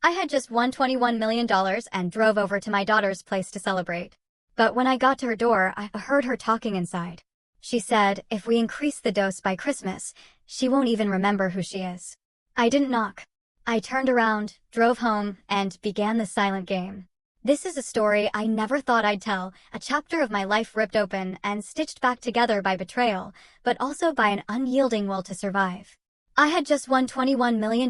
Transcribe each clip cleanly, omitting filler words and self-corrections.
I had just won $21 million and drove over to my daughter's place to celebrate. But when I got to her door, I heard her talking inside. She said, if we increase the dose by Christmas, she won't even remember who she is. I didn't knock. I turned around, drove home, and began the silent game. This is a story I never thought I'd tell, a chapter of my life ripped open and stitched back together by betrayal, but also by an unyielding will to survive. I had just won $21 million,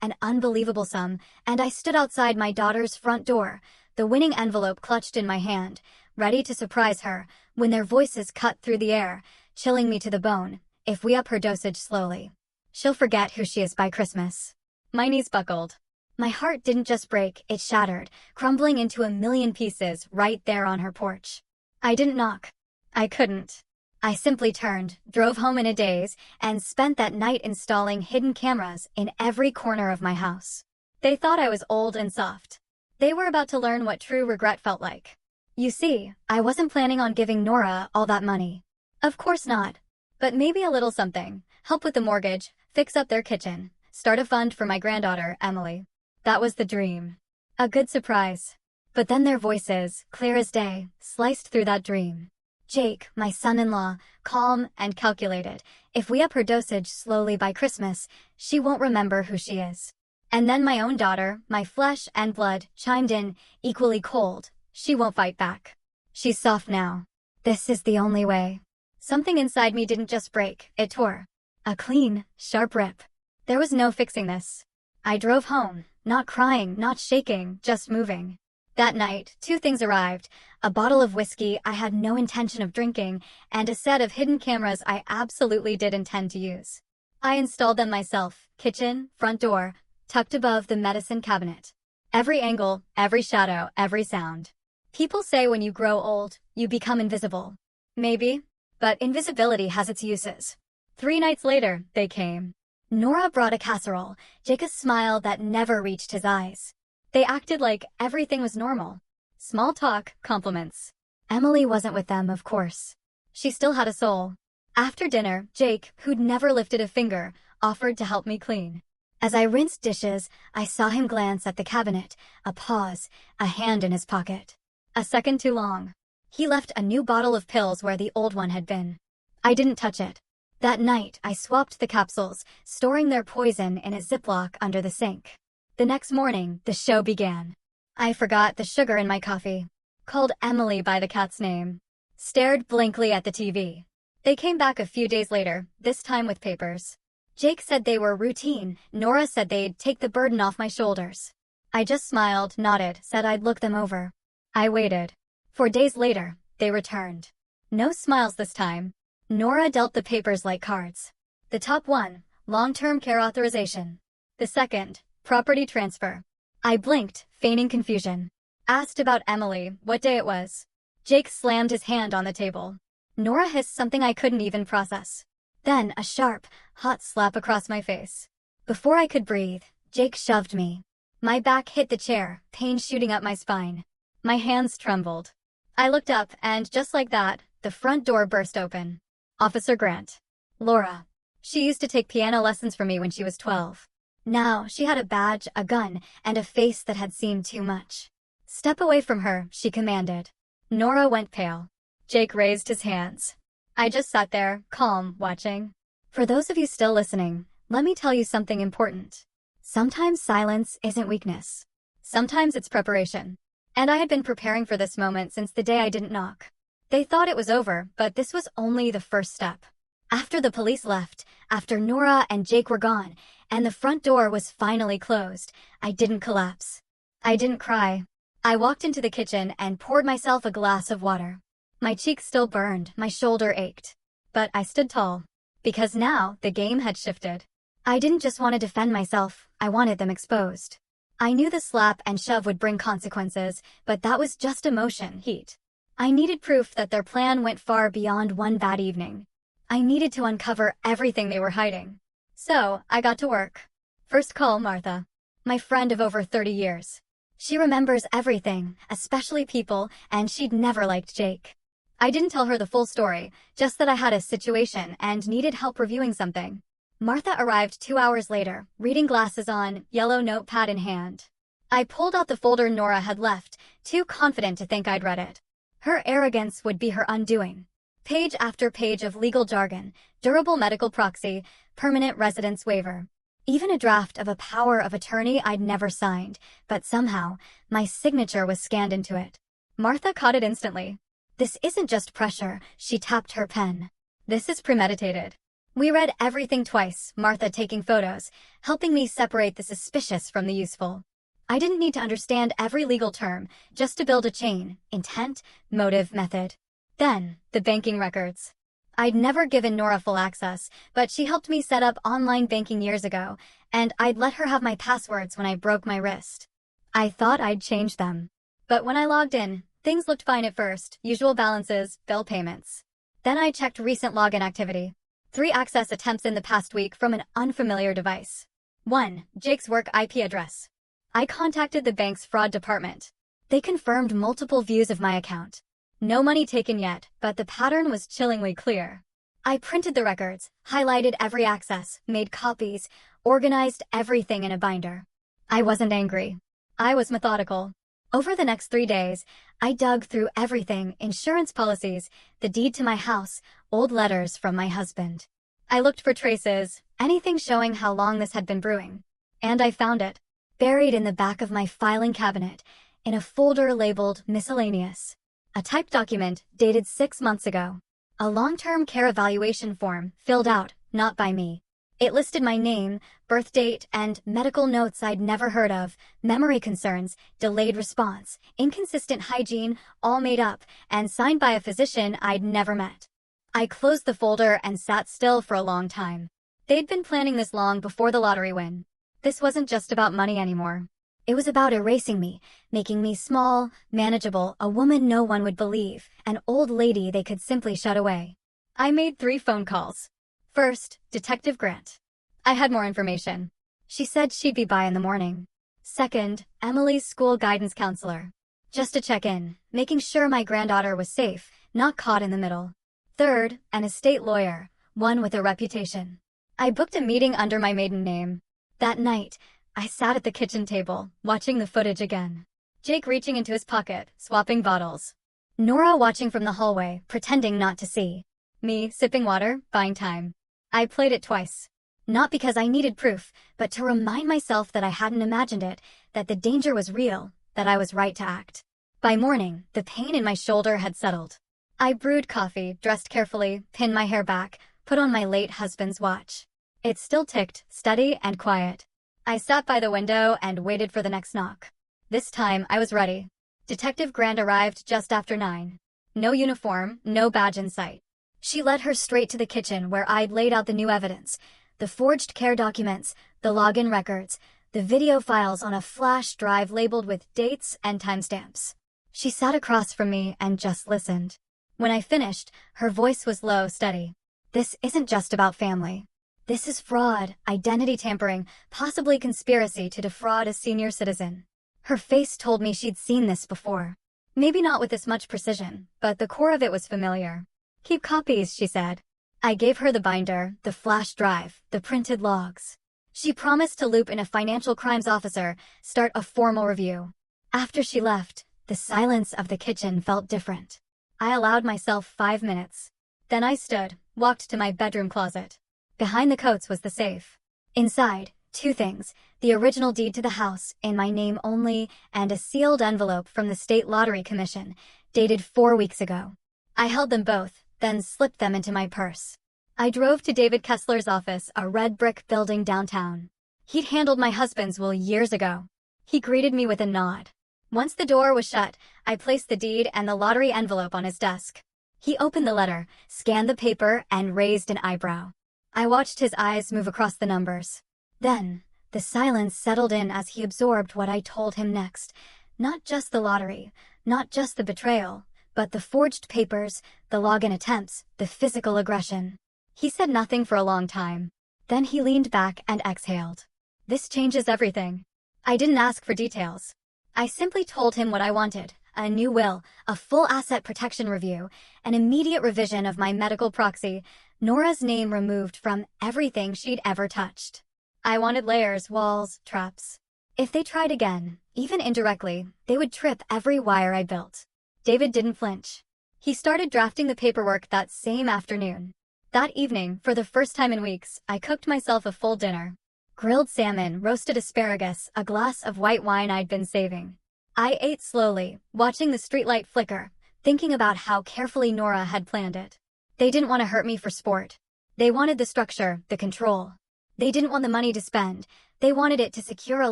an unbelievable sum, and I stood outside my daughter's front door, the winning envelope clutched in my hand, ready to surprise her, when their voices cut through the air, chilling me to the bone. If we up her dosage slowly, she'll forget who she is by Christmas. My knees buckled. My heart didn't just break, it shattered, crumbling into a million pieces right there on her porch. I didn't knock. I couldn't. I simply turned, drove home in a daze, and spent that night installing hidden cameras in every corner of my house. They thought I was old and soft. They were about to learn what true regret felt like. You see, I wasn't planning on giving Nora all that money. Of course not. But maybe a little something, help with the mortgage, fix up their kitchen, start a fund for my granddaughter, Emily. That was the dream. A good surprise. But then their voices, clear as day, sliced through that dream. Jake, my son-in-law, calm and calculated. If we up her dosage slowly by Christmas, she won't remember who she is. And then my own daughter, my flesh and blood, chimed in, equally cold. She won't fight back. She's soft now. This is the only way. Something inside me didn't just break, it tore. A clean, sharp rip. There was no fixing this. I drove home, not crying, not shaking, just moving. That night, two things arrived, a bottle of whiskey I had no intention of drinking, and a set of hidden cameras I absolutely did intend to use. I installed them myself, kitchen, front door, tucked above the medicine cabinet. Every angle, every shadow, every sound. People say when you grow old, you become invisible. Maybe. But invisibility has its uses. 3 nights later, they came. Nora brought a casserole, Jake a smile that never reached his eyes. They acted like everything was normal. Small talk, compliments. Emily wasn't with them, of course. She still had a soul. After dinner, Jake, who'd never lifted a finger, offered to help me clean. As I rinsed dishes, I saw him glance at the cabinet, a pause, a hand in his pocket. A second too long. He left a new bottle of pills where the old one had been. I didn't touch it. That night, I swapped the capsules, storing their poison in a Ziploc under the sink. The next morning, the show began. I forgot the sugar in my coffee. Called Emily by the cat's name. Stared blankly at the TV. They came back a few days later, this time with papers. Jake said they were routine, Nora said they'd take the burden off my shoulders. I just smiled, nodded, said I'd look them over. I waited. 4 days later, they returned. No smiles this time. Nora dealt the papers like cards. The top one, long-term care authorization. The second, property transfer. I blinked, feigning confusion. Asked about Emily, what day it was. Jake slammed his hand on the table. Nora hissed something I couldn't even process. Then a sharp, hot slap across my face. Before I could breathe, Jake shoved me. My back hit the chair, pain shooting up my spine. My hands trembled. I looked up and, just like that, the front door burst open. Officer Grant. Laura. She used to take piano lessons from me when she was 12. Now, she had a badge, a gun, and a face that had seen too much. Step away from her, she commanded. Nora went pale. Jake raised his hands. I just sat there, calm, watching. For those of you still listening, let me tell you something important. Sometimes silence isn't weakness. Sometimes it's preparation. And I had been preparing for this moment since the day I didn't knock. They thought it was over, but this was only the first step. After the police left, after Nora and Jake were gone, and the front door was finally closed, I didn't collapse. I didn't cry. I walked into the kitchen and poured myself a glass of water. My cheeks still burned, my shoulder ached. But I stood tall. Because now, the game had shifted. I didn't just want to defend myself, I wanted them exposed. I knew the slap and shove would bring consequences, but that was just emotion, heat. I needed proof that their plan went far beyond one bad evening. I needed to uncover everything they were hiding. So, I got to work. First call Martha. My friend of over 30 years. She remembers everything, especially people, and she'd never liked Jake. I didn't tell her the full story, just that I had a situation and needed help reviewing something. Martha arrived 2 hours later, reading glasses on, yellow notepad in hand. I pulled out the folder Nora had left, too confident to think I'd read it. Her arrogance would be her undoing. Page after page of legal jargon, durable medical proxy, permanent residence waiver. Even a draft of a power of attorney I'd never signed, but somehow, my signature was scanned into it. Martha caught it instantly. This isn't just pressure, she tapped her pen. This is premeditated. We read everything twice, Martha taking photos, helping me separate the suspicious from the useful. I didn't need to understand every legal term, just to build a chain, intent, motive, method. Then, the banking records. I'd never given Nora full access, but she helped me set up online banking years ago, and I'd let her have my passwords when I broke my wrist. I thought I'd change them. But when I logged in, things looked fine at first, usual balances, bill payments. Then I checked recent login activity. 3 access attempts in the past week from an unfamiliar device. 1. Jake's work IP address. I contacted the bank's fraud department. They confirmed multiple views of my account. No money taken yet, but the pattern was chillingly clear. I printed the records, highlighted every access, made copies, organized everything in a binder. I wasn't angry. I was methodical. Over the next 3 days, I dug through everything: insurance policies, the deed to my house, old letters from my husband. I looked for traces, anything showing how long this had been brewing. And I found it, buried in the back of my filing cabinet, in a folder labeled Miscellaneous. A typed document dated 6 months ago. A long-term care evaluation form filled out, not by me. It listed my name, birth date, and medical notes I'd never heard of, memory concerns, delayed response, inconsistent hygiene, all made up, and signed by a physician I'd never met. I closed the folder and sat still for a long time. They'd been planning this long before the lottery win. This wasn't just about money anymore. It was about erasing me, making me small, manageable, a woman no one would believe, an old lady they could simply shut away. I made 3 phone calls. First, Detective Grant. I had more information. She said she'd be by in the morning. Second, Emily's school guidance counselor. Just to check in, making sure my granddaughter was safe, not caught in the middle. Third, an estate lawyer, one with a reputation. I booked a meeting under my maiden name. That night, I sat at the kitchen table, watching the footage again. Jake reaching into his pocket, swapping bottles. Nora watching from the hallway, pretending not to see. Me, sipping water, buying time. I played it twice. Not because I needed proof, but to remind myself that I hadn't imagined it, that the danger was real, that I was right to act. By morning, the pain in my shoulder had settled. I brewed coffee, dressed carefully, pinned my hair back, put on my late husband's watch. It still ticked, steady and quiet. I sat by the window and waited for the next knock. This time, I was ready. Detective Grant arrived just after 9. No uniform, no badge in sight. She led her straight to the kitchen where I'd laid out the new evidence, the forged care documents, the login records, the video files on a flash drive labeled with dates and timestamps. She sat across from me and just listened. When I finished, her voice was low, steady. This isn't just about family. This is fraud, identity tampering, possibly conspiracy to defraud a senior citizen. Her face told me she'd seen this before. Maybe not with this much precision, but the core of it was familiar. Keep copies, she said. I gave her the binder, the flash drive, the printed logs. She promised to loop in a financial crimes officer, start a formal review. After she left, the silence of the kitchen felt different. I allowed myself 5 minutes. Then I stood, walked to my bedroom closet. Behind the coats was the safe. Inside, 2 things: the original deed to the house, in my name only, and a sealed envelope from the State Lottery Commission, dated 4 weeks ago. I held them both, then slipped them into my purse. I drove to David Kessler's office, a red brick building downtown. He'd handled my husband's will years ago. He greeted me with a nod. Once the door was shut, I placed the deed and the lottery envelope on his desk. He opened the letter, scanned the paper, and raised an eyebrow. I watched his eyes move across the numbers. Then, the silence settled in as he absorbed what I told him next. Not just the lottery, not just the betrayal, but the forged papers, the login attempts, the physical aggression. He said nothing for a long time. Then he leaned back and exhaled. This changes everything. I didn't ask for details. I simply told him what I wanted: a new will, a full asset protection review, an immediate revision of my medical proxy, Nora's name removed from everything she'd ever touched. I wanted layers, walls, traps. If they tried again, even indirectly, they would trip every wire I built. David didn't flinch. He started drafting the paperwork that same afternoon. That evening, for the first time in weeks, I cooked myself a full dinner. Grilled salmon, roasted asparagus, a glass of white wine I'd been saving. I ate slowly, watching the streetlight flicker, thinking about how carefully Nora had planned it. They didn't want to hurt me for sport. They wanted the structure, the control. They didn't want the money to spend. They wanted it to secure a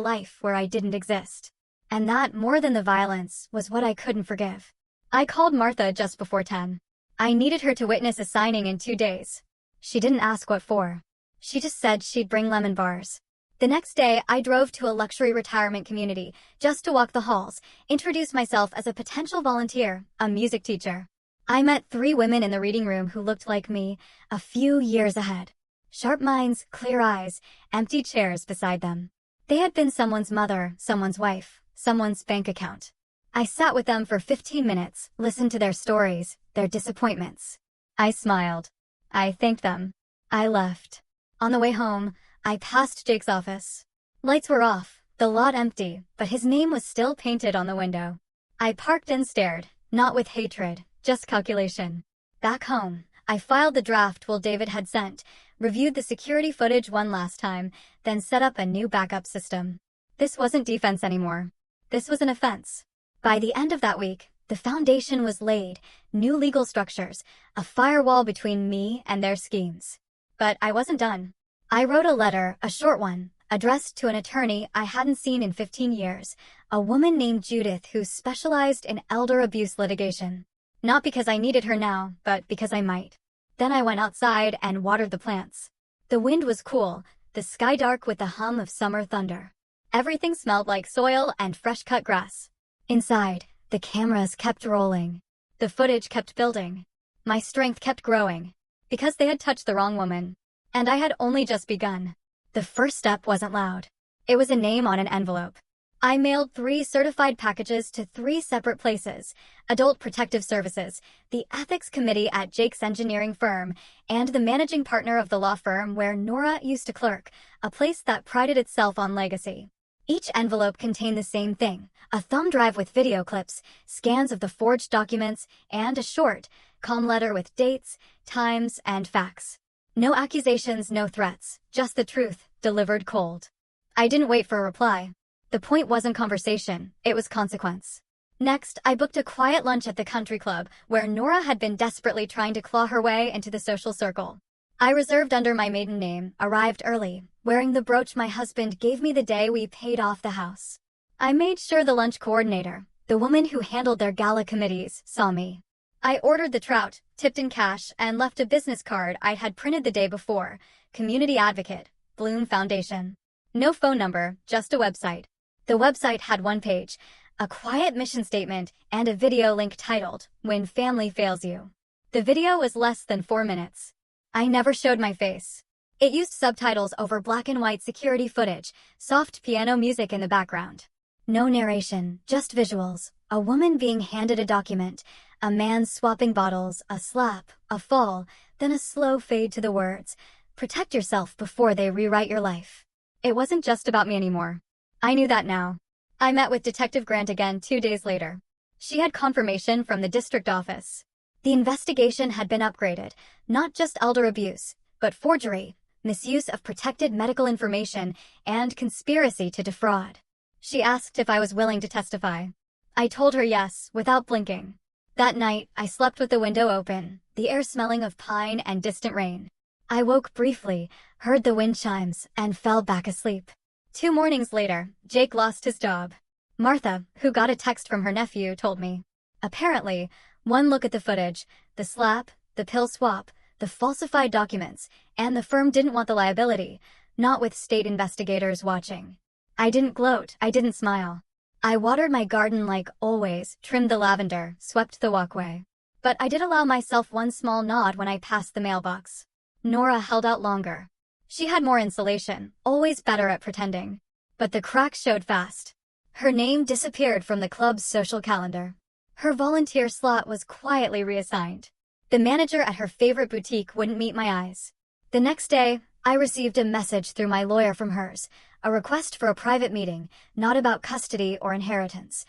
life where I didn't exist. And that, more than the violence, was what I couldn't forgive. I called Martha just before 10. I needed her to witness a signing in 2 days. She didn't ask what for. She just said she'd bring lemon bars. The next day, I drove to a luxury retirement community, just to walk the halls, introduce myself as a potential volunteer, a music teacher. I met 3 women in the reading room who looked like me, a few years ahead. Sharp minds, clear eyes, empty chairs beside them. They had been someone's mother, someone's wife, someone's bank account. I sat with them for 15 minutes, listened to their stories, their disappointments. I smiled. I thanked them. I left. On the way home, I passed Jake's office. Lights were off, the lot empty, but his name was still painted on the window. I parked and stared, not with hatred, just calculation. Back home, I filed the draft Will David had sent, reviewed the security footage one last time, then set up a new backup system. This wasn't defense anymore. This was an offense. By the end of that week, the foundation was laid, new legal structures, a firewall between me and their schemes. But I wasn't done. I wrote a letter, a short one, addressed to an attorney I hadn't seen in 15 years, a woman named Judith who specialized in elder abuse litigation. Not because I needed her now, but because I might. Then I went outside and watered the plants. The wind was cool, the sky dark with the hum of summer thunder. Everything smelled like soil and fresh-cut grass. Inside, the cameras kept rolling. The footage kept building. My strength kept growing. Because they had touched the wrong woman. And I had only just begun. The first step wasn't loud. It was a name on an envelope. I mailed 3 certified packages to 3 separate places: Adult Protective Services, the Ethics Committee at Jake's engineering firm, and the managing partner of the law firm where Nora used to clerk, a place that prided itself on legacy. Each envelope contained the same thing: a thumb drive with video clips, scans of the forged documents, and a short, calm letter with dates, times, and facts. No accusations, no threats, just the truth, delivered cold. I didn't wait for a reply. The point wasn't conversation, it was consequence. Next, I booked a quiet lunch at the country club, where Nora had been desperately trying to claw her way into the social circle. I reserved under my maiden name, arrived early, wearing the brooch my husband gave me the day we paid off the house. I made sure the lunch coordinator, the woman who handled their gala committees, saw me. I ordered the trout, tipped in cash, and left a business card I had printed the day before: Community Advocate, Bloom Foundation. No phone number, just a website. The website had one page, a quiet mission statement, and a video link titled, When Family Fails You. The video was less than 4 minutes. I never showed my face. It used subtitles over black and white security footage, soft piano music in the background. No narration, just visuals, a woman being handed a document, a man swapping bottles, a slap, a fall, then a slow fade to the words, protect yourself before they rewrite your life. It wasn't just about me anymore. I knew that now. I met with Detective Grant again 2 days later. She had confirmation from the district office. The investigation had been upgraded, not just elder abuse, but forgery, misuse of protected medical information, and conspiracy to defraud. She asked if I was willing to testify. I told her yes, without blinking. That night, I slept with the window open, the air smelling of pine and distant rain. I woke briefly, heard the wind chimes, and fell back asleep. 2 mornings later, Jake lost his job. Martha, who got a text from her nephew, told me. Apparently, one look at the footage, the slap, the pill swap, the falsified documents, and the firm didn't want the liability, not with state investigators watching. I didn't gloat, I didn't smile. I watered my garden like always, trimmed the lavender, swept the walkway. But I did allow myself one small nod when I passed the mailbox. Nora held out longer. She had more insulation, always better at pretending. But the cracks showed fast. Her name disappeared from the club's social calendar. Her volunteer slot was quietly reassigned. The manager at her favorite boutique wouldn't meet my eyes. The next day, I received a message through my lawyer from hers, a request for a private meeting, not about custody or inheritance.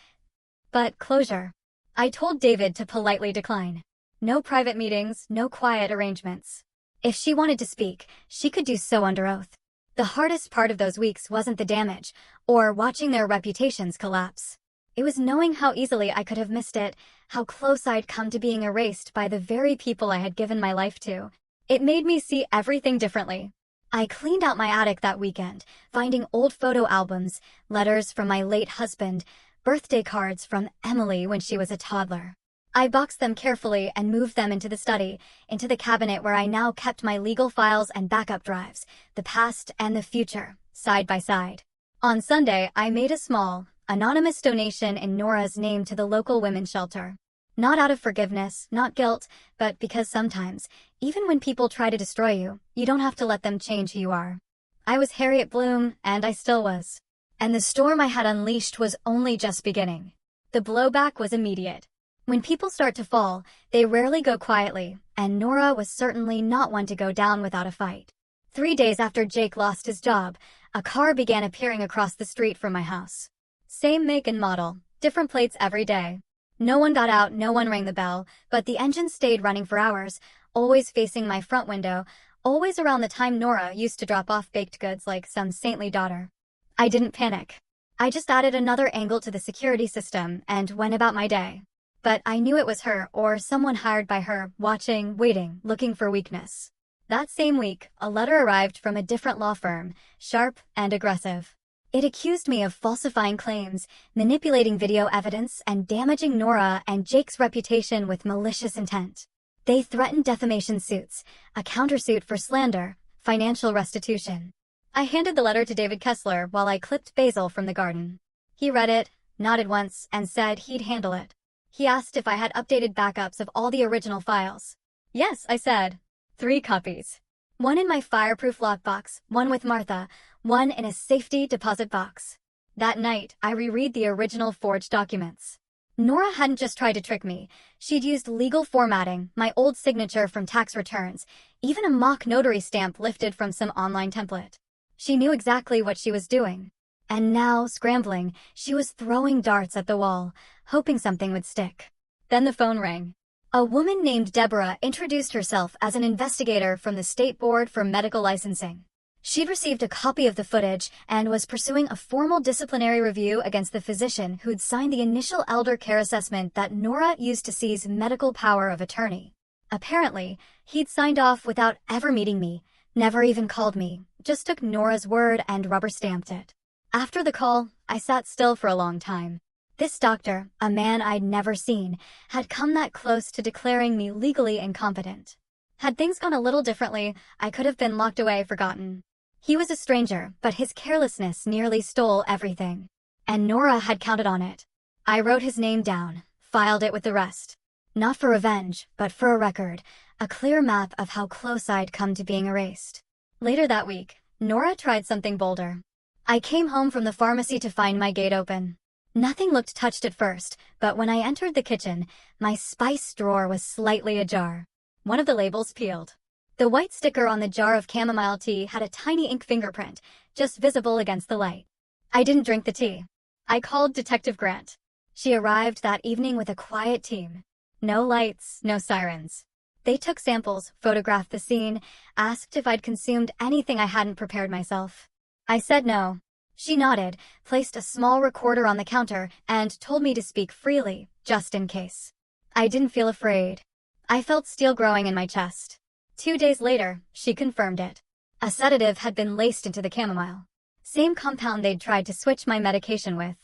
But closure. I told David to politely decline. No private meetings, no quiet arrangements. If she wanted to speak, she could do so under oath. The hardest part of those weeks wasn't the damage, or watching their reputations collapse. It was knowing how easily I could have missed it, how close I'd come to being erased by the very people I had given my life to. It made me see everything differently. I cleaned out my attic that weekend, finding old photo albums, letters from my late husband, birthday cards from Emily when she was a toddler. I boxed them carefully and moved them into the study, into the cabinet where I now kept my legal files and backup drives, the past and the future, side by side. On Sunday, I made a small, anonymous donation in Nora's name to the local women's shelter. Not out of forgiveness, not guilt, but because sometimes, even when people try to destroy you, you don't have to let them change who you are. I was Harriet Bloom, and I still was. And the storm I had unleashed was only just beginning. The blowback was immediate. When people start to fall, they rarely go quietly, and Nora was certainly not one to go down without a fight. 3 days after Jake lost his job, a car began appearing across the street from my house. Same make and model, different plates every day. No one got out, no one rang the bell, but the engine stayed running for hours, always facing my front window, always around the time Nora used to drop off baked goods like some saintly daughter. I didn't panic. I just added another angle to the security system and went about my day. But I knew it was her or someone hired by her, watching, waiting, looking for weakness. That same week, a letter arrived from a different law firm, sharp and aggressive. It accused me of falsifying claims, manipulating video evidence, and damaging Nora and Jake's reputation with malicious intent. They threatened defamation suits, a countersuit for slander, financial restitution. I handed the letter to David Kessler while I clipped basil from the garden. He read it, nodded once, and said he'd handle it. He asked if I had updated backups of all the original files. Yes, I said. 3 copies. One in my fireproof lockbox, one with Martha, one in a safety deposit box. That night, I reread the original forged documents. Nora hadn't just tried to trick me. She'd used legal formatting, my old signature from tax returns, even a mock notary stamp lifted from some online template. She knew exactly what she was doing. And now, scrambling, she was throwing darts at the wall, hoping something would stick. Then the phone rang. A woman named Deborah introduced herself as an investigator from the State Board for Medical Licensing. She'd received a copy of the footage and was pursuing a formal disciplinary review against the physician who'd signed the initial elder care assessment that Nora used to seize medical power of attorney. Apparently, he'd signed off without ever meeting me, never even called me, just took Nora's word and rubber-stamped it. After the call, I sat still for a long time. This doctor, a man I'd never seen, had come that close to declaring me legally incompetent. Had things gone a little differently, I could have been locked away, forgotten. He was a stranger, but his carelessness nearly stole everything. And Nora had counted on it. I wrote his name down, filed it with the rest. Not for revenge, but for a record, a clear map of how close I'd come to being erased. Later that week, Nora tried something bolder. I came home from the pharmacy to find my gate open. Nothing looked touched at first, but when I entered the kitchen, my spice drawer was slightly ajar. One of the labels peeled. The white sticker on the jar of chamomile tea had a tiny ink fingerprint, just visible against the light. I didn't drink the tea. I called Detective Grant. She arrived that evening with a quiet team. No lights, no sirens. They took samples, photographed the scene, asked if I'd consumed anything I hadn't prepared myself. I said no. She nodded, placed a small recorder on the counter, and told me to speak freely, just in case. I didn't feel afraid. I felt steel growing in my chest. 2 days later, she confirmed it. A sedative had been laced into the chamomile. Same compound they'd tried to switch my medication with.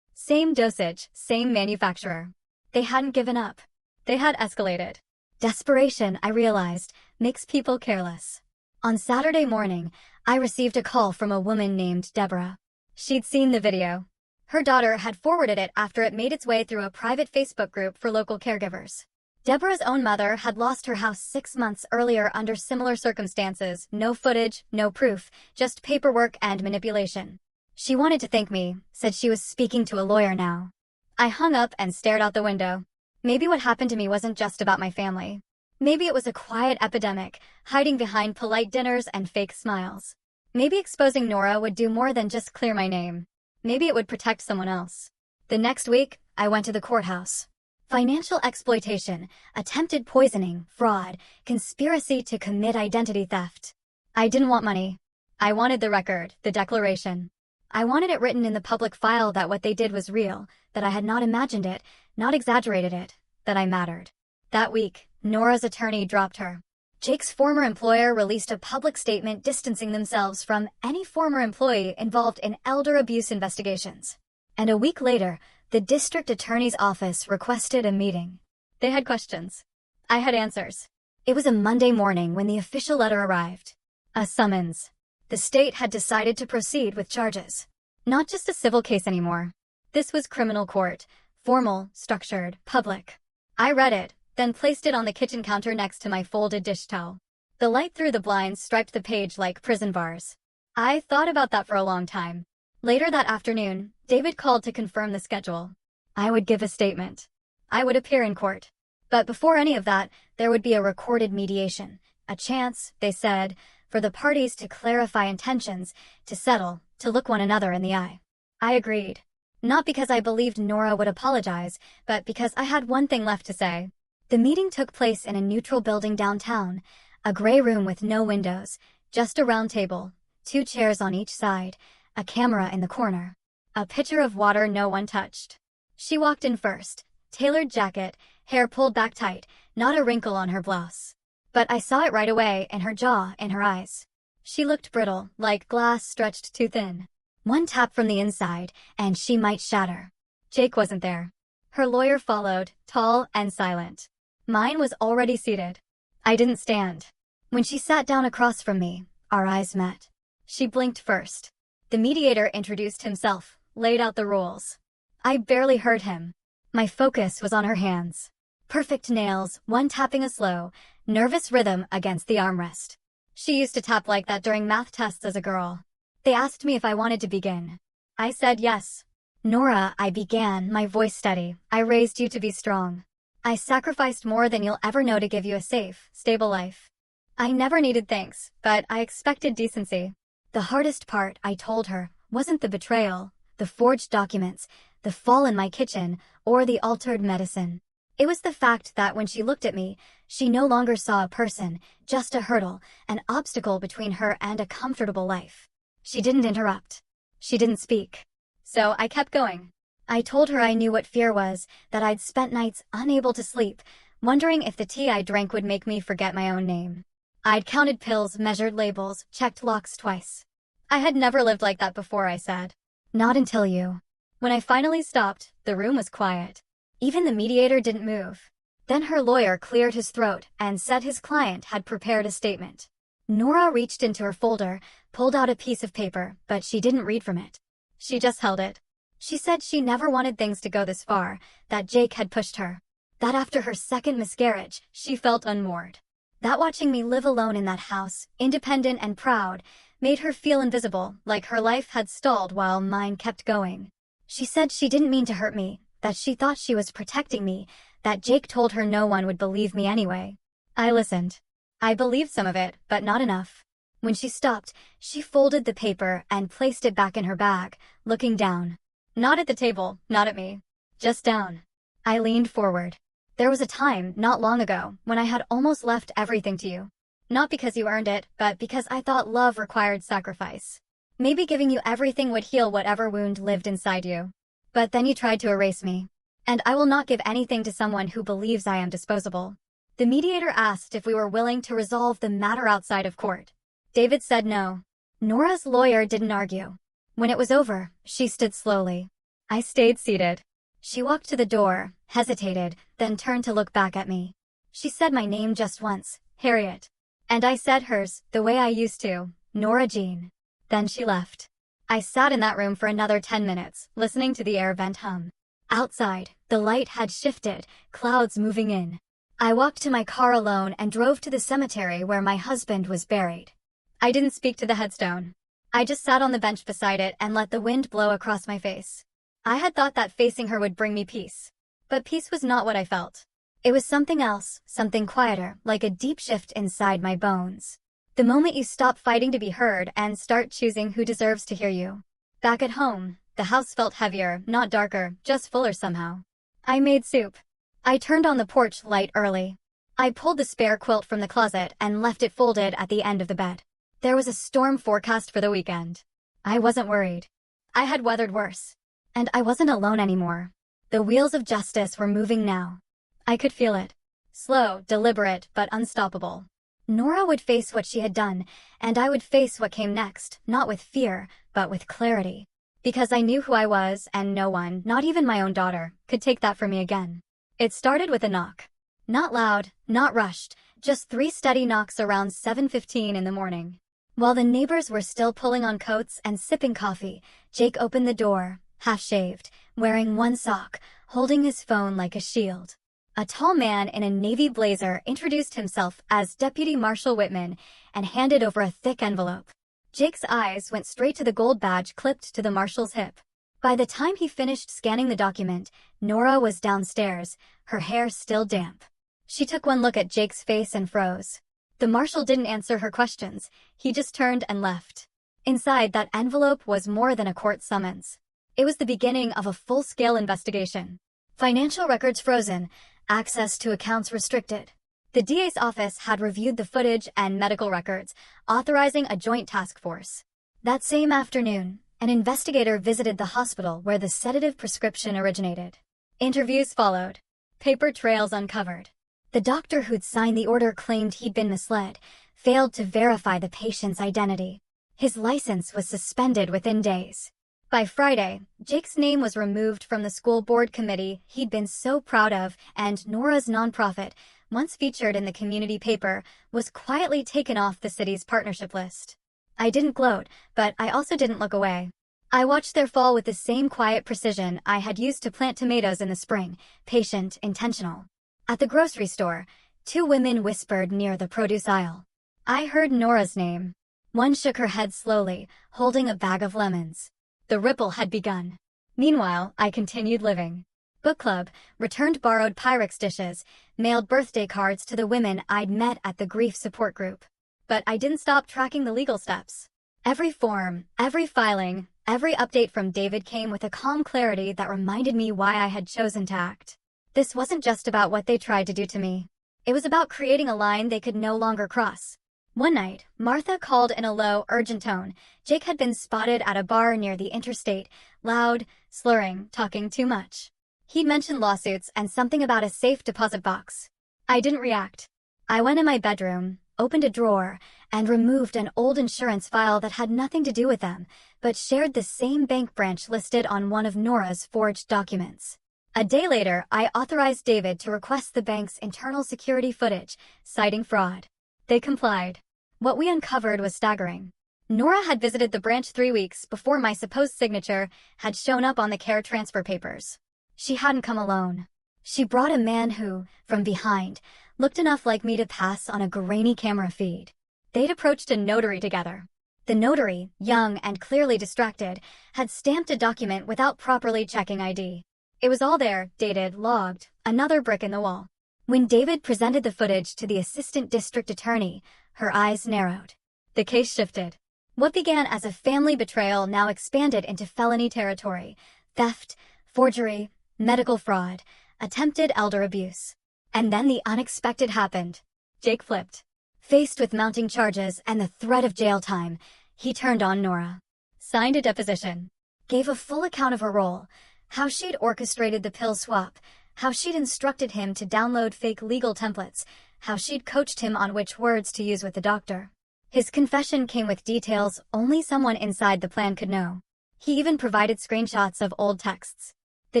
Same dosage, same manufacturer. They hadn't given up. They had escalated. Desperation, I realized, makes people careless. On Saturday morning, I received a call from a woman named Deborah. She'd seen the video. Her daughter had forwarded it after it made its way through a private Facebook group for local caregivers. Deborah's own mother had lost her house 6 months earlier under similar circumstances, no footage, no proof, just paperwork and manipulation. She wanted to thank me, said she was speaking to a lawyer now. I hung up and stared out the window. Maybe what happened to me wasn't just about my family. Maybe it was a quiet epidemic, hiding behind polite dinners and fake smiles. Maybe exposing Nora would do more than just clear my name. Maybe it would protect someone else. The next week, I went to the courthouse. Financial exploitation, attempted poisoning, fraud, conspiracy to commit identity theft. I didn't want money. I wanted the record, the declaration. I wanted it written in the public file that what they did was real, that I had not imagined it, not exaggerated it, that I mattered. That week, Nora's attorney dropped her. Jake's former employer released a public statement distancing themselves from any former employee involved in elder abuse investigations. And a week later, the district attorney's office requested a meeting. They had questions. I had answers. It was a Monday morning when the official letter arrived. A summons. The state had decided to proceed with charges. Not just a civil case anymore. This was criminal court. Formal, structured, public. I read it, then placed it on the kitchen counter next to my folded dish towel. The light through the blinds striped the page like prison bars. I thought about that for a long time. Later that afternoon, David called to confirm the schedule. I would give a statement. I would appear in court. But before any of that, there would be a recorded mediation. A chance, they said, for the parties to clarify intentions, to settle, to look one another in the eye. I agreed. Not because I believed Nora would apologize, but because I had one thing left to say. The meeting took place in a neutral building downtown, a gray room with no windows, just a round table, 2 chairs on each side, a camera in the corner, a pitcher of water no one touched. She walked in first, tailored jacket, hair pulled back tight, not a wrinkle on her blouse. But I saw it right away in her jaw, in her eyes. She looked brittle, like glass stretched too thin. One tap from the inside, and she might shatter. Jake wasn't there. Her lawyer followed, tall and silent. Mine was already seated. I didn't stand. When she sat down across from me, our eyes met. She blinked first. The mediator introduced himself, laid out the rules. I barely heard him. My focus was on her hands. Perfect nails, one tapping a slow, nervous rhythm against the armrest. She used to tap like that during math tests as a girl. They asked me if I wanted to begin. I said yes. Nora, I began, my voice steady. I raised you to be strong. I sacrificed more than you'll ever know to give you a safe, stable life. I never needed thanks, but I expected decency. The hardest part, I told her, wasn't the betrayal, the forged documents, the fall in my kitchen, or the altered medicine. It was the fact that when she looked at me, she no longer saw a person, just a hurdle, an obstacle between her and a comfortable life. She didn't interrupt. She didn't speak. So I kept going. I told her I knew what fear was, that I'd spent nights unable to sleep, wondering if the tea I drank would make me forget my own name. I'd counted pills, measured labels, checked locks twice. I had never lived like that before, I said. Not until you. When I finally stopped, the room was quiet. Even the mediator didn't move. Then her lawyer cleared his throat and said his client had prepared a statement. Nora reached into her folder, pulled out a piece of paper, but she didn't read from it. She just held it. She said she never wanted things to go this far, that Jake had pushed her. That after her second miscarriage, she felt unmoored. That watching me live alone in that house, independent and proud, made her feel invisible, like her life had stalled while mine kept going. She said she didn't mean to hurt me, that she thought she was protecting me, that Jake told her no one would believe me anyway. I listened. I believed some of it, but not enough. When she stopped, she folded the paper and placed it back in her bag, looking down. Not at the table, not at me. Just down. I leaned forward. There was a time, not long ago, when I had almost left everything to you. Not because you earned it, but because I thought love required sacrifice. Maybe giving you everything would heal whatever wound lived inside you. But then you tried to erase me. And I will not give anything to someone who believes I am disposable. The mediator asked if we were willing to resolve the matter outside of court. David said no. Nora's lawyer didn't argue. When it was over, she stood slowly. I stayed seated. She walked to the door, hesitated, then turned to look back at me. She said my name just once, Harriet. And I said hers, the way I used to, Nora Jean. Then she left. I sat in that room for another 10 minutes, listening to the air vent hum. Outside, the light had shifted, clouds moving in. I walked to my car alone and drove to the cemetery where my husband was buried. I didn't speak to the headstone. I just sat on the bench beside it and let the wind blow across my face. I had thought that facing her would bring me peace. But peace was not what I felt. It was something else, something quieter, like a deep shift inside my bones. The moment you stop fighting to be heard and start choosing who deserves to hear you. Back at home, the house felt heavier, not darker, just fuller somehow. I made soup. I turned on the porch light early. I pulled the spare quilt from the closet and left it folded at the end of the bed. There was a storm forecast for the weekend. I wasn't worried. I had weathered worse. And I wasn't alone anymore. The wheels of justice were moving now. I could feel it. Slow, deliberate, but unstoppable. Nora would face what she had done, and I would face what came next, not with fear, but with clarity. Because I knew who I was, and no one, not even my own daughter, could take that from me again. It started with a knock. Not loud, not rushed, just 3 steady knocks around 7:15 in the morning. While the neighbors were still pulling on coats and sipping coffee, Jake opened the door, half-shaved, wearing one sock, holding his phone like a shield. A tall man in a navy blazer introduced himself as Deputy Marshal Whitman and handed over a thick envelope. Jake's eyes went straight to the gold badge clipped to the marshal's hip. By the time he finished scanning the document, Nora was downstairs, her hair still damp. She took one look at Jake's face and froze. The marshal didn't answer her questions, he just turned and left. Inside that envelope was more than a court summons. It was the beginning of a full-scale investigation. Financial records frozen, access to accounts restricted. The DA's office had reviewed the footage and medical records, authorizing a joint task force. That same afternoon, an investigator visited the hospital where the sedative prescription originated. Interviews followed. Paper trails uncovered. The doctor who'd signed the order claimed he'd been misled, failed to verify the patient's identity. His license was suspended within days. By Friday, Jake's name was removed from the school board committee he'd been so proud of, and Nora's nonprofit, once featured in the community paper, was quietly taken off the city's partnership list. I didn't gloat, but I also didn't look away. I watched their fall with the same quiet precision I had used to plant tomatoes in the spring, patient, intentional. At the grocery store, 2 women whispered near the produce aisle. I heard Nora's name. One shook her head slowly, holding a bag of lemons. The ripple had begun. Meanwhile, I continued living. Book club, returned borrowed Pyrex dishes, mailed birthday cards to the women I'd met at the grief support group. But I didn't stop tracking the legal steps. Every form, every filing, every update from David came with a calm clarity that reminded me why I had chosen to act. This wasn't just about what they tried to do to me. It was about creating a line they could no longer cross. One night, Martha called in a low, urgent tone. Jake had been spotted at a bar near the interstate, loud, slurring, talking too much. He'd mentioned lawsuits and something about a safe deposit box. I didn't react. I went in my bedroom, opened a drawer, and removed an old insurance file that had nothing to do with them, but shared the same bank branch listed on one of Nora's forged documents. A day later, I authorized David to request the bank's internal security footage, citing fraud. They complied. What we uncovered was staggering. Nora had visited the branch 3 weeks before my supposed signature had shown up on the care transfer papers. She hadn't come alone. She brought a man who, from behind, looked enough like me to pass on a grainy camera feed. They'd approached a notary together. The notary, young and clearly distracted, had stamped a document without properly checking ID. It was all there, dated, logged, another brick in the wall. When David presented the footage to the assistant district attorney, her eyes narrowed. The case shifted. What began as a family betrayal now expanded into felony territory: theft, forgery, medical fraud, attempted elder abuse. And then the unexpected happened. Jake flipped. Faced with mounting charges and the threat of jail time, he turned on Nora. Signed a deposition. Gave a full account of her role, how she'd orchestrated the pill swap, how she'd instructed him to download fake legal templates, how she'd coached him on which words to use with the doctor. His confession came with details only someone inside the plan could know. He even provided screenshots of old texts. The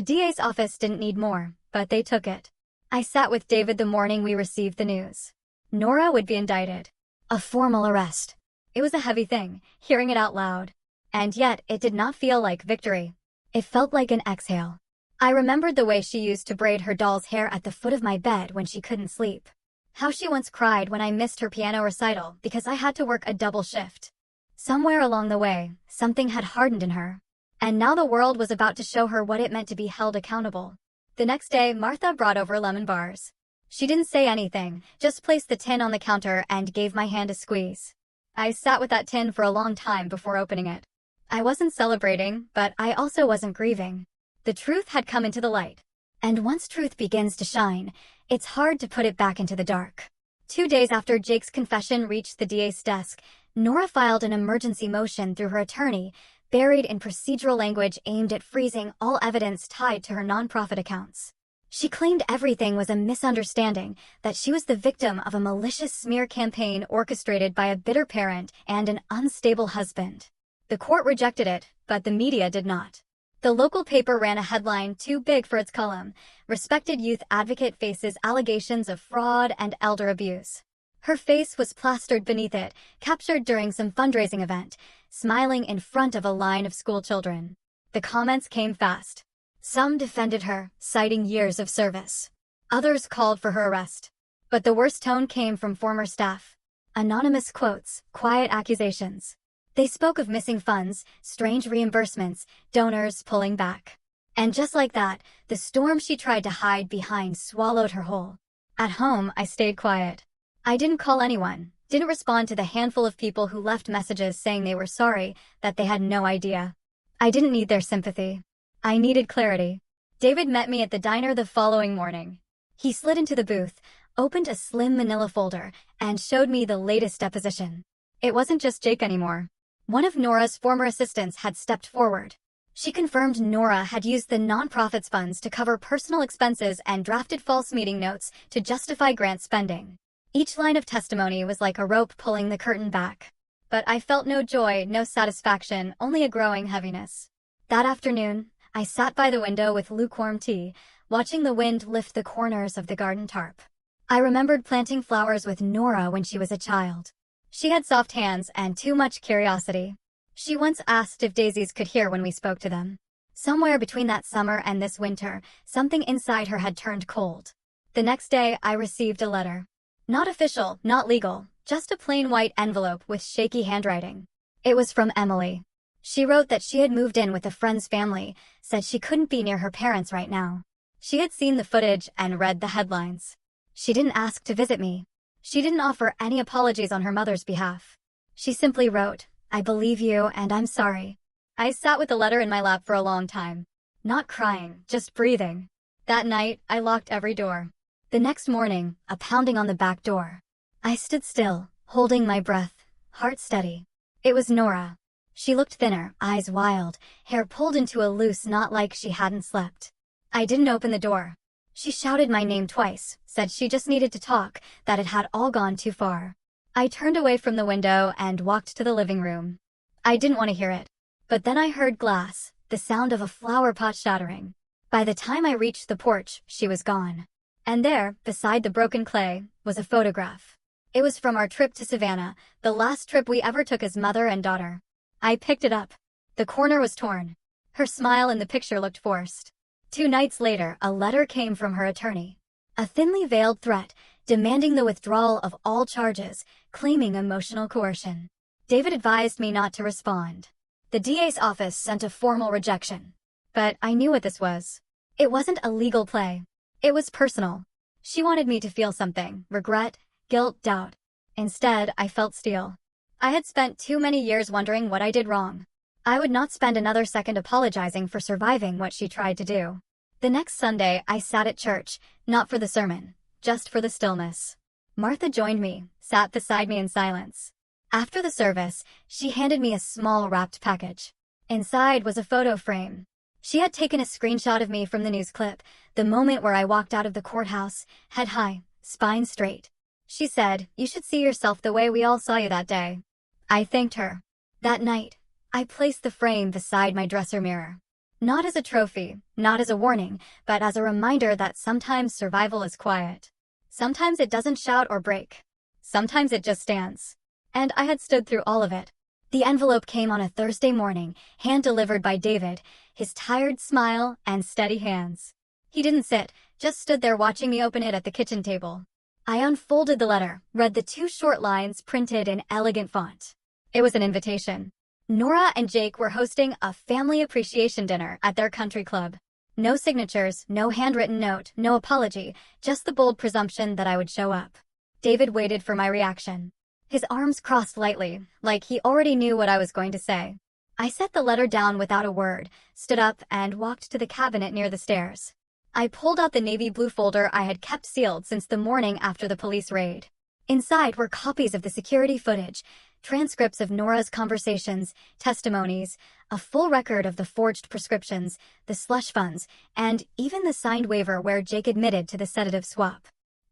DA's office didn't need more, but they took it. I sat with David the morning we received the news. Nora would be indicted. A formal arrest. It was a heavy thing, hearing it out loud. And yet, it did not feel like victory. It felt like an exhale. I remembered the way she used to braid her doll's hair at the foot of my bed when she couldn't sleep. How she once cried when I missed her piano recital because I had to work a double shift. Somewhere along the way, something had hardened in her. And now the world was about to show her what it meant to be held accountable. The next day, Martha brought over lemon bars. She didn't say anything, just placed the tin on the counter and gave my hand a squeeze. I sat with that tin for a long time before opening it. I wasn't celebrating, but I also wasn't grieving. The truth had come into the light. And once truth begins to shine, it's hard to put it back into the dark. 2 days after Jake's confession reached the DA's desk, Nora filed an emergency motion through her attorney, buried in procedural language aimed at freezing all evidence tied to her nonprofit accounts. She claimed everything was a misunderstanding, that she was the victim of a malicious smear campaign orchestrated by a bitter parent and an unstable husband. The court rejected it, but the media did not. The local paper ran a headline too big for its column: "Respected youth advocate faces allegations of fraud and elder abuse." Her face was plastered beneath it, captured during some fundraising event, smiling in front of a line of school children. The comments came fast. Some defended her, citing years of service. Others called for her arrest. But the worst tone came from former staff. Anonymous quotes, quiet accusations. They spoke of missing funds, strange reimbursements, donors pulling back. And just like that, the storm she tried to hide behind swallowed her whole. At home, I stayed quiet. I didn't call anyone, didn't respond to the handful of people who left messages saying they were sorry, that they had no idea. I didn't need their sympathy. I needed clarity. David met me at the diner the following morning. He slid into the booth, opened a slim manila folder, and showed me the latest deposition. It wasn't just Jake anymore. One of Nora's former assistants had stepped forward. She confirmed Nora had used the nonprofit's funds to cover personal expenses and drafted false meeting notes to justify grant spending. Each line of testimony was like a rope pulling the curtain back. But I felt no joy, no satisfaction, only a growing heaviness. That afternoon, I sat by the window with lukewarm tea, watching the wind lift the corners of the garden tarp. I remembered planting flowers with Nora when she was a child. She had soft hands and too much curiosity. She once asked if daisies could hear when we spoke to them. Somewhere between that summer and this winter, something inside her had turned cold. The next day, I received a letter. Not official, not legal, just a plain white envelope with shaky handwriting. It was from Emily. She wrote that she had moved in with a friend's family, said she couldn't be near her parents right now. She had seen the footage and read the headlines. She didn't ask to visit me. She didn't offer any apologies on her mother's behalf. She simply wrote, "I believe you and I'm sorry." I sat with the letter in my lap for a long time. Not crying, just breathing. That night, I locked every door. The next morning, a pounding on the back door. I stood still, holding my breath, heart steady. It was Nora. She looked thinner, eyes wild, hair pulled into a loose knot like she hadn't slept. I didn't open the door. She shouted my name twice, said she just needed to talk, that it had all gone too far. I turned away from the window and walked to the living room. I didn't want to hear it. But then I heard glass, the sound of a flower pot shattering. By the time I reached the porch, she was gone. And there, beside the broken clay, was a photograph. It was from our trip to Savannah, the last trip we ever took as mother and daughter. I picked it up. The corner was torn. Her smile in the picture looked forced. 2 nights later, a letter came from her attorney. A thinly veiled threat, demanding the withdrawal of all charges, claiming emotional coercion. David advised me not to respond. The DA's office sent a formal rejection. But I knew what this was. It wasn't a legal play. It was personal. She wanted me to feel something: regret, guilt, doubt. Instead, I felt steel. I had spent too many years wondering what I did wrong. I would not spend another second apologizing for surviving what she tried to do. The next Sunday, I sat at church, not for the sermon, just for the stillness. Martha joined me, sat beside me in silence. After the service, she handed me a small wrapped package. Inside was a photo frame. She had taken a screenshot of me from the news clip, the moment where I walked out of the courthouse, head high, spine straight. She said, "You should see yourself the way we all saw you that day." I thanked her. That night, I placed the frame beside my dresser mirror. Not as a trophy, not as a warning, but as a reminder that sometimes survival is quiet. Sometimes it doesn't shout or break. Sometimes it just stands. And I had stood through all of it. The envelope came on a Thursday morning, hand-delivered by David, his tired smile and steady hands. He didn't sit, just stood there watching me open it at the kitchen table. I unfolded the letter, read the 2 short lines printed in elegant font. It was an invitation. Nora and Jake were hosting a family appreciation dinner at their country club. No signatures, no handwritten note, no apology, just the bold presumption that I would show up. David waited for my reaction. His arms crossed lightly, like he already knew what I was going to say. I set the letter down without a word, stood up, and walked to the cabinet near the stairs. I pulled out the navy blue folder I had kept sealed since the morning after the police raid. Inside were copies of the security footage, transcripts of Nora's conversations, testimonies, a full record of the forged prescriptions, the slush funds, and even the signed waiver where Jake admitted to the sedative swap.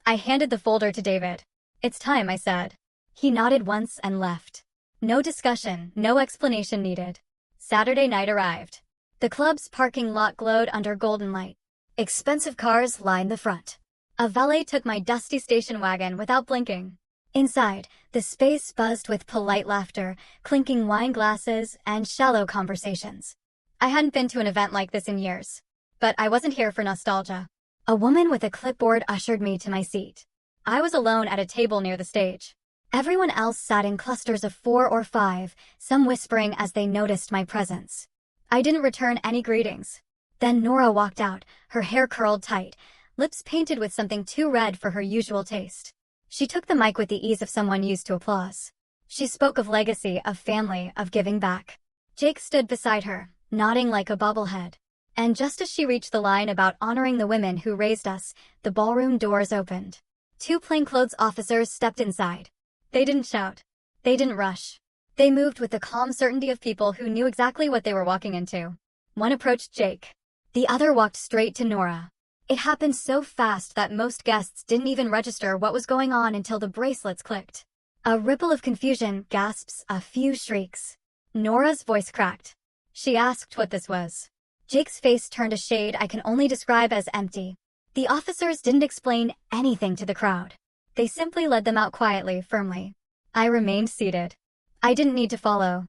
I handed the folder to David. "It's time," I said. He nodded once and left. No discussion, no explanation needed. Saturday night arrived. The club's parking lot glowed under golden light. Expensive cars lined the front. A valet took my dusty station wagon without blinking. Inside, the space buzzed with polite laughter, clinking wine glasses, and shallow conversations. I hadn't been to an event like this in years. But I wasn't here for nostalgia. A woman with a clipboard ushered me to my seat. I was alone at a table near the stage. Everyone else sat in clusters of 4 or 5, some whispering as they noticed my presence. I didn't return any greetings. Then Nora walked out, her hair curled tight, lips painted with something too red for her usual taste. She took the mic with the ease of someone used to applause. She spoke of legacy, of family, of giving back. Jake stood beside her, nodding like a bobblehead. And just as she reached the line about honoring the women who raised us, the ballroom doors opened. 2 plainclothes officers stepped inside. They didn't shout. They didn't rush. They moved with the calm certainty of people who knew exactly what they were walking into. One approached Jake. The other walked straight to Nora. It happened so fast that most guests didn't even register what was going on until the bracelets clicked. A ripple of confusion, gasps, a few shrieks. Nora's voice cracked. She asked what this was. Jake's face turned a shade I can only describe as empty. The officers didn't explain anything to the crowd. They simply led them out quietly, firmly. I remained seated. I didn't need to follow.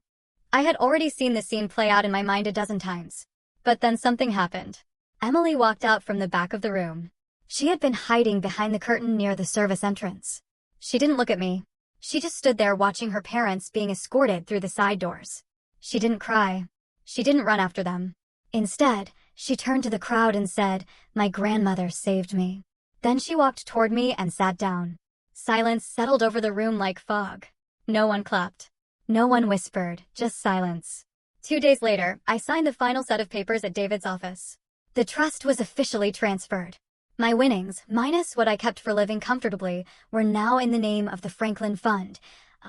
I had already seen the scene play out in my mind a dozen times. But then something happened. Emily walked out from the back of the room. She had been hiding behind the curtain near the service entrance. She didn't look at me. She just stood there watching her parents being escorted through the side doors. She didn't cry. She didn't run after them. Instead, she turned to the crowd and said, "My grandmother saved me." Then she walked toward me and sat down. Silence settled over the room like fog. No one clapped. No one whispered, just silence. 2 days later, I signed the final set of papers at David's office. The trust was officially transferred. My winnings, minus what I kept for living comfortably, were now in the name of the Franklin Fund,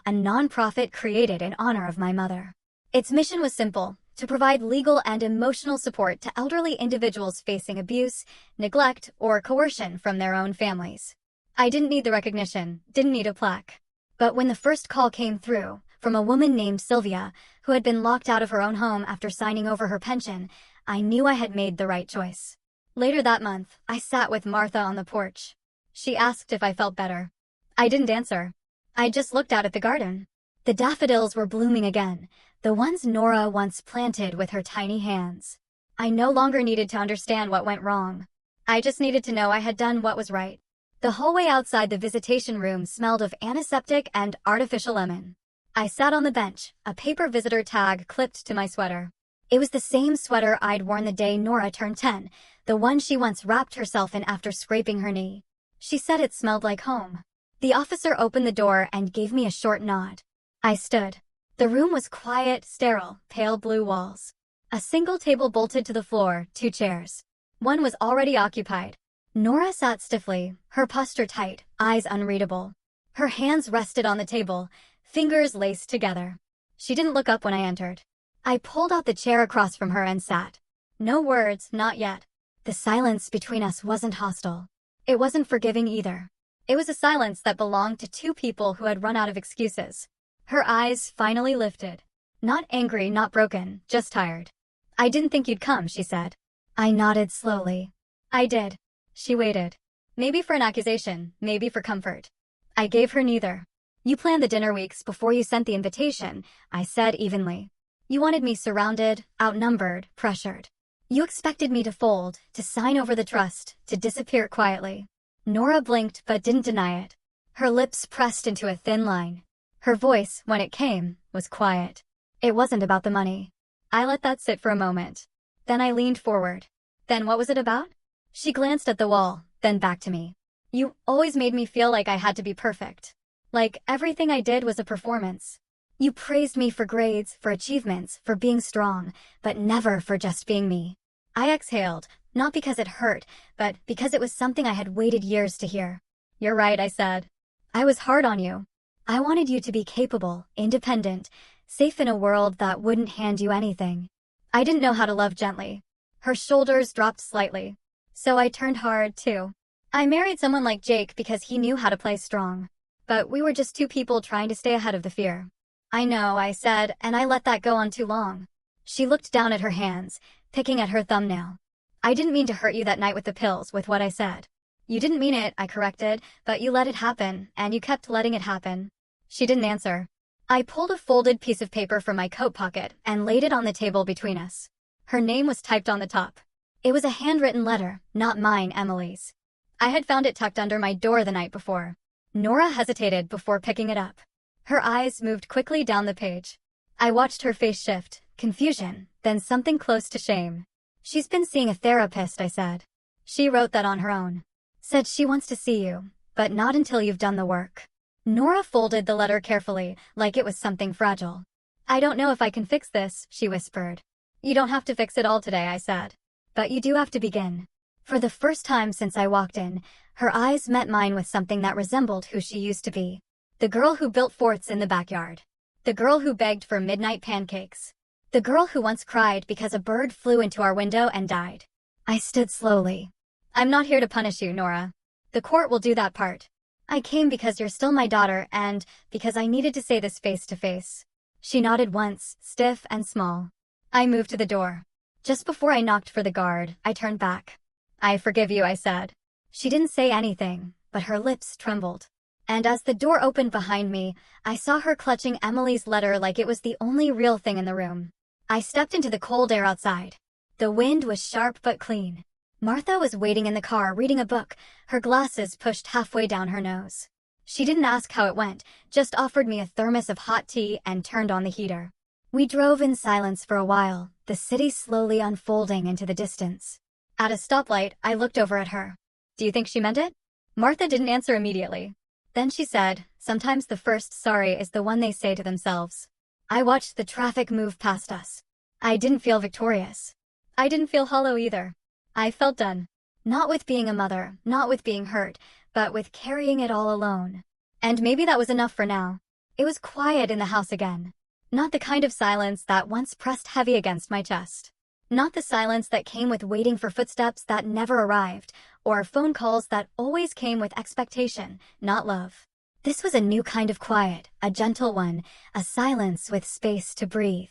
a nonprofit created in honor of my mother. Its mission was simple: to provide legal and emotional support to elderly individuals facing abuse, neglect, or coercion from their own families. I didn't need the recognition, didn't need a plaque. But when the first call came through, from a woman named Sylvia, who had been locked out of her own home after signing over her pension, I knew I had made the right choice. Later that month, I sat with Martha on the porch. She asked if I felt better. I didn't answer. I just looked out at the garden. The daffodils were blooming again, the ones Nora once planted with her tiny hands. I no longer needed to understand what went wrong. I just needed to know I had done what was right. The hallway outside the visitation room smelled of antiseptic and artificial lemon. I sat on the bench, a paper visitor tag clipped to my sweater. It was the same sweater I'd worn the day Nora turned 10, the one she once wrapped herself in after scraping her knee. She said it smelled like home. The officer opened the door and gave me a short nod. I stood. The room was quiet, sterile, pale blue walls. A single table bolted to the floor, 2 chairs. One was already occupied. Nora sat stiffly, her posture tight, eyes unreadable. Her hands rested on the table, fingers laced together. She didn't look up when I entered. I pulled out the chair across from her and sat. No words, not yet. The silence between us wasn't hostile. It wasn't forgiving either. It was a silence that belonged to 2 people who had run out of excuses. Her eyes finally lifted. Not angry, not broken, just tired. "I didn't think you'd come," she said. I nodded slowly. I did. She waited. Maybe for an accusation, maybe for comfort. I gave her neither. "You planned the dinner weeks before you sent the invitation," I said evenly. "You wanted me surrounded, outnumbered, pressured. You expected me to fold, to sign over the trust, to disappear quietly." Nora blinked but didn't deny it. Her lips pressed into a thin line. Her voice, when it came, was quiet. It wasn't about the money. I let that sit for a moment. Then I leaned forward. "Then what was it about?" She glanced at the wall, then back to me. "You always made me feel like I had to be perfect." Like everything I did was a performance. You praised me for grades, for achievements, for being strong, but never for just being me. I exhaled, not because it hurt, but because it was something I had waited years to hear. You're right, I said. I was hard on you. I wanted you to be capable, independent, safe in a world that wouldn't hand you anything. I didn't know how to love gently. Her shoulders dropped slightly. So I turned hard, too. I married someone like Jake because he knew how to play strong. But we were just two people trying to stay ahead of the fear. I know, I said, and I let that go on too long. She looked down at her hands, picking at her thumbnail. I didn't mean to hurt you that night with the pills, with what I said. You didn't mean it, I corrected, but you let it happen, and you kept letting it happen. She didn't answer. I pulled a folded piece of paper from my coat pocket and laid it on the table between us. Her name was typed on the top. It was a handwritten letter, not mine, Emily's. I had found it tucked under my door the night before. Nora hesitated before picking it up. Her eyes moved quickly down the page. I watched her face shift, confusion, then something close to shame. She's been seeing a therapist, I said. She wrote that on her own. Said she wants to see you, but not until you've done the work. Nora folded the letter carefully, like it was something fragile. I don't know if I can fix this, she whispered. You don't have to fix it all today, I said. But you do have to begin. For the first time since I walked in, her eyes met mine with something that resembled who she used to be. The girl who built forts in the backyard. The girl who begged for midnight pancakes. The girl who once cried because a bird flew into our window and died. I stood slowly. I'm not here to punish you, Nora. The court will do that part. I came because you're still my daughter and because I needed to say this face to face. She nodded once, stiff and small. I moved to the door. Just before I knocked for the guard, I turned back. I forgive you, I said. She didn't say anything, but her lips trembled. And as the door opened behind me, I saw her clutching Emily's letter like it was the only real thing in the room. I stepped into the cold air outside. The wind was sharp but clean. Martha was waiting in the car reading a book, her glasses pushed halfway down her nose. She didn't ask how it went, just offered me a thermos of hot tea and turned on the heater. We drove in silence for a while, the city slowly unfolding into the distance. At a stoplight, I looked over at her. Do you think she meant it? Martha didn't answer immediately. Then she said, sometimes the first sorry is the one they say to themselves. I watched the traffic move past us. I didn't feel victorious. I didn't feel hollow either. I felt done. Not with being a mother, not with being hurt, but with carrying it all alone. And maybe that was enough for now. It was quiet in the house again. Not the kind of silence that once pressed heavy against my chest. Not the silence that came with waiting for footsteps that never arrived, or phone calls that always came with expectation, not love. This was a new kind of quiet, a gentle one, a silence with space to breathe.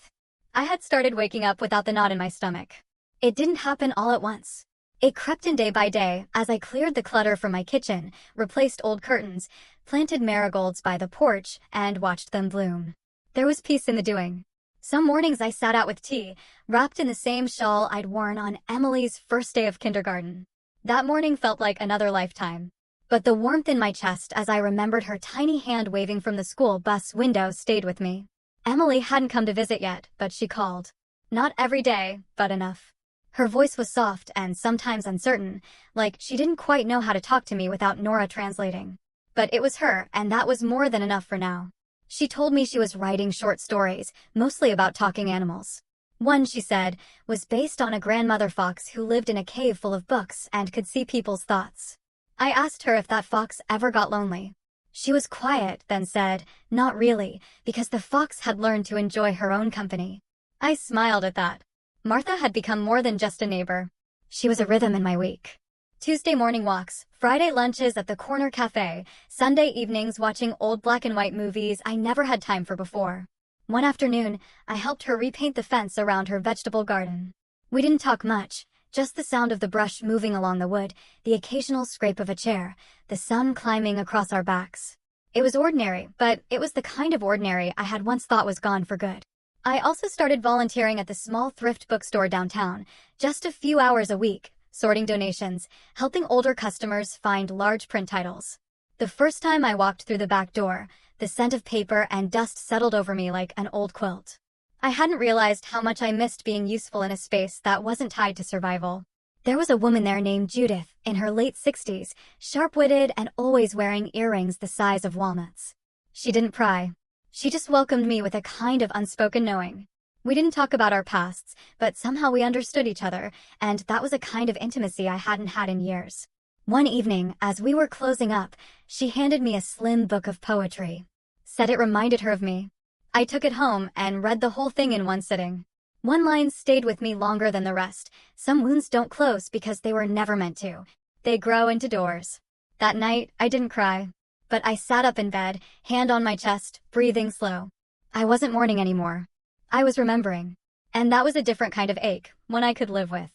I had started waking up without the knot in my stomach. It didn't happen all at once. It crept in day by day as I cleared the clutter from my kitchen, replaced old curtains, planted marigolds by the porch, and watched them bloom. There was peace in the doing. Some mornings I sat out with tea, wrapped in the same shawl I'd worn on Emily's first day of kindergarten. That morning felt like another lifetime. But the warmth in my chest as I remembered her tiny hand waving from the school bus window stayed with me. Emily hadn't come to visit yet, but she called. Not every day, but enough. Her voice was soft and sometimes uncertain, like she didn't quite know how to talk to me without Nora translating. But it was her, and that was more than enough for now. She told me she was writing short stories, mostly about talking animals. One, she said, was based on a grandmother fox who lived in a cave full of books and could see people's thoughts. I asked her if that fox ever got lonely. She was quiet, then said, not really, because the fox had learned to enjoy her own company. I smiled at that. Martha had become more than just a neighbor. She was a rhythm in my week. Tuesday morning walks, Friday lunches at the corner cafe, Sunday evenings watching old black and white movies I never had time for before. One afternoon, I helped her repaint the fence around her vegetable garden. We didn't talk much, just the sound of the brush moving along the wood, the occasional scrape of a chair, the sun climbing across our backs. It was ordinary, but it was the kind of ordinary I had once thought was gone for good. I also started volunteering at the small thrift bookstore downtown, just a few hours a week, sorting donations, helping older customers find large print titles. The first time I walked through the back door, the scent of paper and dust settled over me like an old quilt. I hadn't realized how much I missed being useful in a space that wasn't tied to survival. There was a woman there named Judith, in her late 60s, sharp-witted and always wearing earrings the size of walnuts. She didn't pry. She just welcomed me with a kind of unspoken knowing. We didn't talk about our pasts, but somehow we understood each other, and that was a kind of intimacy I hadn't had in years. One evening, as we were closing up, she handed me a slim book of poetry. Said it reminded her of me. I took it home and read the whole thing in one sitting. One line stayed with me longer than the rest. Some wounds don't close because they were never meant to. They grow into doors. That night, I didn't cry. But I sat up in bed, hand on my chest, breathing slow. I wasn't mourning anymore. I was remembering. And that was a different kind of ache, one I could live with.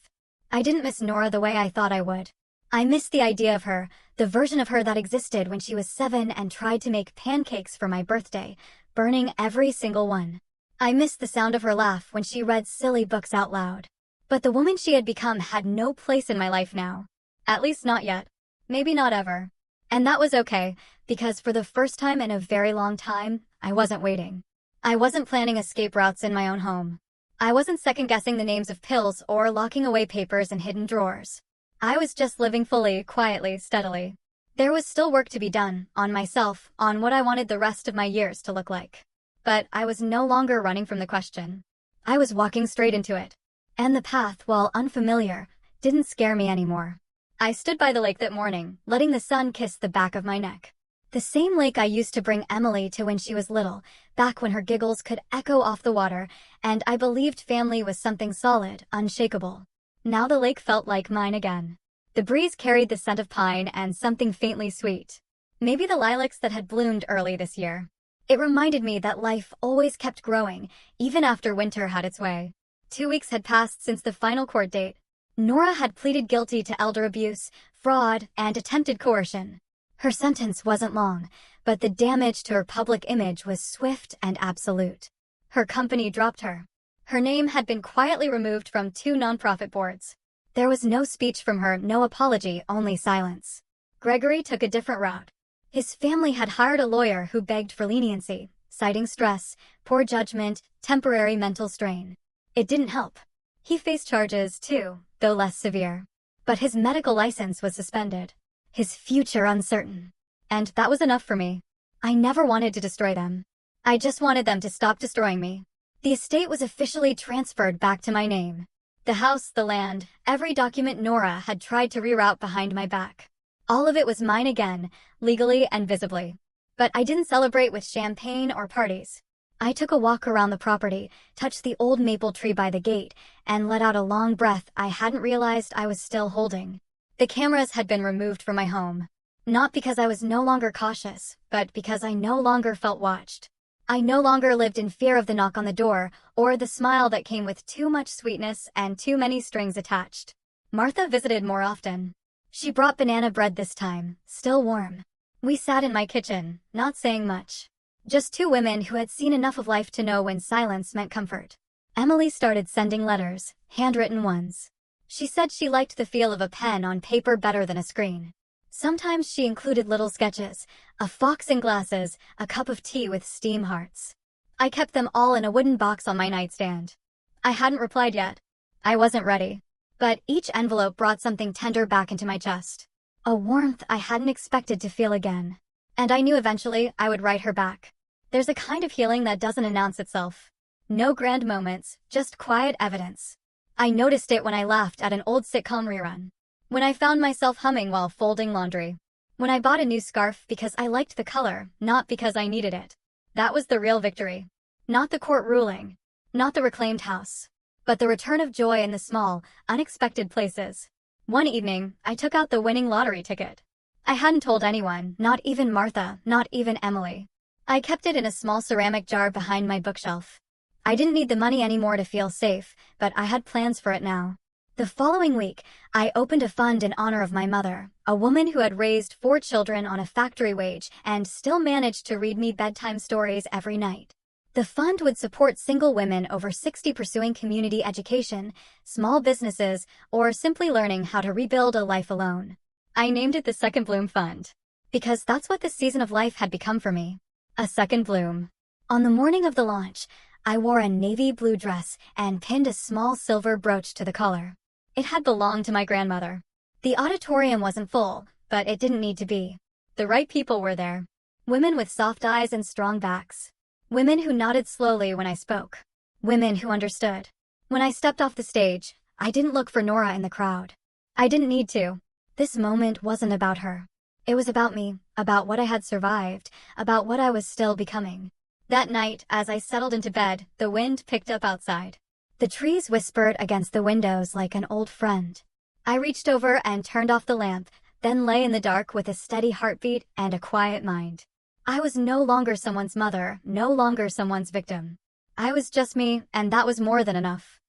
I didn't miss Nora the way I thought I would. I missed the idea of her, the version of her that existed when she was 7 and tried to make pancakes for my birthday, burning every single one. I missed the sound of her laugh when she read silly books out loud. But the woman she had become had no place in my life now. At least not yet. Maybe not ever. And that was okay, because for the first time in a very long time, I wasn't waiting. I wasn't planning escape routes in my own home. I wasn't second-guessing the names of pills or locking away papers in hidden drawers. I was just living fully, quietly, steadily. There was still work to be done, on myself, on what I wanted the rest of my years to look like. But I was no longer running from the question. I was walking straight into it. And the path, while unfamiliar, didn't scare me anymore. I stood by the lake that morning, letting the sun kiss the back of my neck. The same lake I used to bring Emily to when she was little, back when her giggles could echo off the water, and I believed family was something solid, unshakable. Now the lake felt like mine again. The breeze carried the scent of pine and something faintly sweet. Maybe the lilacs that had bloomed early this year. It reminded me that life always kept growing, even after winter had its way. 2 weeks had passed since the final court date. Nora had pleaded guilty to elder abuse, fraud, and attempted coercion. Her sentence wasn't long, but the damage to her public image was swift and absolute. Her company dropped her. Her name had been quietly removed from 2 nonprofit boards. There was no speech from her, no apology, only silence. Gregory took a different route. His family had hired a lawyer who begged for leniency, citing stress, poor judgment, temporary mental strain. It didn't help. He faced charges, too, though less severe. But his medical license was suspended. His future uncertain. And that was enough for me. I never wanted to destroy them. I just wanted them to stop destroying me. The estate was officially transferred back to my name. The house, the land, every document Nora had tried to reroute behind my back. All of it was mine again, legally and visibly. But I didn't celebrate with champagne or parties. I took a walk around the property, touched the old maple tree by the gate, and let out a long breath I hadn't realized I was still holding. The cameras had been removed from my home. Not because I was no longer cautious, but because I no longer felt watched. I no longer lived in fear of the knock on the door, or the smile that came with too much sweetness and too many strings attached. Martha visited more often. She brought banana bread this time, still warm. We sat in my kitchen, not saying much. Just 2 women who had seen enough of life to know when silence meant comfort. Emily started sending letters, handwritten ones. She said she liked the feel of a pen on paper better than a screen. Sometimes she included little sketches, a fox in glasses, a cup of tea with steam hearts. I kept them all in a wooden box on my nightstand. I hadn't replied yet. I wasn't ready. But each envelope brought something tender back into my chest. A warmth I hadn't expected to feel again. And I knew eventually I would write her back. There's a kind of healing that doesn't announce itself. No grand moments, just quiet evidence. I noticed it when I laughed at an old sitcom rerun. When I found myself humming while folding laundry. When I bought a new scarf because I liked the color, not because I needed it. That was the real victory. Not the court ruling. Not the reclaimed house. But the return of joy in the small, unexpected places. One evening, I took out the winning lottery ticket. I hadn't told anyone, not even Martha, not even Emily. I kept it in a small ceramic jar behind my bookshelf. I didn't need the money anymore to feel safe, but I had plans for it now. The following week, I opened a fund in honor of my mother, a woman who had raised 4 children on a factory wage and still managed to read me bedtime stories every night. The fund would support single women over 60 pursuing community education, small businesses, or simply learning how to rebuild a life alone. I named it the Second Bloom Fund. Because that's what this season of life had become for me. A second bloom. On the morning of the launch, I wore a navy blue dress and pinned a small silver brooch to the collar. It had belonged to my grandmother. The auditorium wasn't full, but it didn't need to be. The right people were there. Women with soft eyes and strong backs. Women who nodded slowly when I spoke. Women who understood. When I stepped off the stage, I didn't look for Nora in the crowd. I didn't need to. This moment wasn't about her. It was about me, about what I had survived, about what I was still becoming. That night, as I settled into bed, the wind picked up outside. The trees whispered against the windows like an old friend. I reached over and turned off the lamp, then lay in the dark with a steady heartbeat and a quiet mind. I was no longer someone's mother, no longer someone's victim. I was just me, and that was more than enough.